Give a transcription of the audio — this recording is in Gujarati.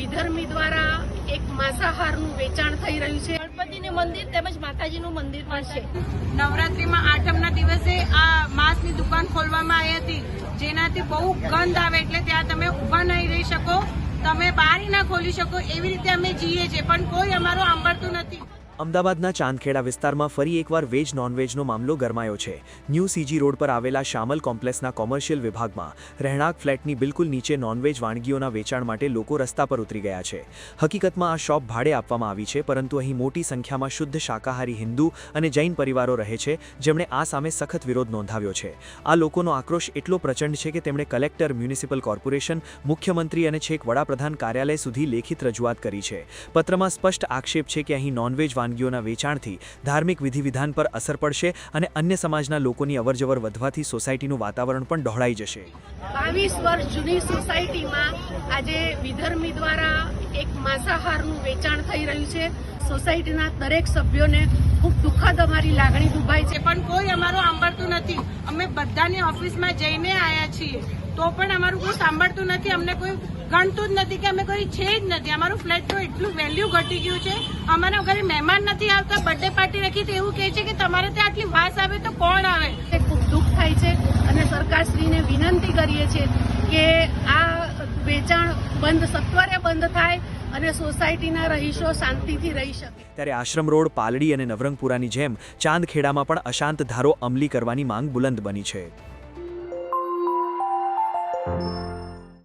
વિધર્મી દ્વારા એક માંસાહારનું વેચાણ થઈ રહ્યું છે। ગણપતિનું મંદિર તેમજ માતાજીનું મંદિર પણ છે। નવરાત્રીમાં આઠમના દિવસે આ માંસની દુકાન ખોલવામાં આવી હતી, જેનાથી બહુ ગંધ આવે એટલે ત્યાં તમે ઊભા નહીં રહી શકો, તમે બારી ના ખોલી શકો, એવી રીતે અમે જીએ છીએ, પણ કોઈ અમારું સાંભળતું નથી। અમદાવાદના ચાંદખેડા વિસ્તારમાં ફરી એકવાર વેજ નોનવેજનો મામલો ગરમાયો છે। ન્યૂ સીજી રોડ પર આવેલા શામલ કોમ્પ્લેક્સના કોમર્શિયલ વિભાગમાં રહેણાંક ફ્લેટની બિલકુલ નીચે નોનવેજ વાનગીઓના વેચાણ માટે લોકો રસ્તા પર ઉતરી ગયા છે। હકીકતમાં આ શોપ ભાડે આપવામાં આવી છે, પરંતુ અહીં મોટી સંખ્યામાં શુદ્ધ શાકાહારી હિન્દુ અને જૈન પરિવારો રહે છે, જેમણે આ સામે સખત વિરોધ નોંધાવ્યો છે। આ લોકોનો આક્રોશ એટલો પ્રચંડ છે કે તેમણે કલેક્ટર, મ્યુનિસિપલ કોર્પોરેશન, મુખ્યમંત્રી અને છેક વડાપ્રધાન કાર્યાલય સુધી લેખિત રજૂઆત કરી છે। પત્રમાં સ્પષ્ટ આક્ષેપ છે કે અહીં નોનવેજ વાનગીઓના વેચાણથી ધાર્મિક વિધિવિધાન પર અસર પડશે અને અન્ય સમાજના લોકોની અવરજવર વધવાથી સોસાયટીનું વાતાવરણ પણ ડહોળાઈ જશે। 22 વર્ષ જૂની સોસાયટીમાં આજે વિધર્મી દ્વારા એક માંસાહારનું વેચાણ થઈ રહ્યું છે। સોસાયટીના દરેક સભ્યોને ખૂબ દુઃખદ અમારી લાગણી દુભાઈ છે, પણ કોઈ અમારું સાંભળતું નથી। અમે બધાની ઓફિસમાં જઈને આવ્યા છીએ તો પણ અમારું કોઈ સાંભળતું નથી, અમને કોઈ ગણતું જ નથી કે અમે કોઈ છે જ નથી। અમારું ફ્લેટનું એટલું વેલ્યુ ઘટી ગયું છે, અમારા ઘરે મહેમાન નથી આવતા, બર્થડે પાર્ટી રાખી તો એવું કહે છે કે તમારે ત્યાં આટલી વાસ આવે તો કોણ આવે। ખૂબ દુઃખ થાય છે અને સરકારશ્રીને વિનંતી કરીએ છીએ કે આ વેચાણ સત્વરે બંધ થાય અને સોસાયટીના રહીશો શાંતિથી રહી શકે। ત્યારે આશ્રમ રોડ, પાલડી અને નવરંગપુરાની જેમ ચાંદખેડામાં પણ અશાંત ધારો અમલી કરવાની માંગ બુલંદ બની છે।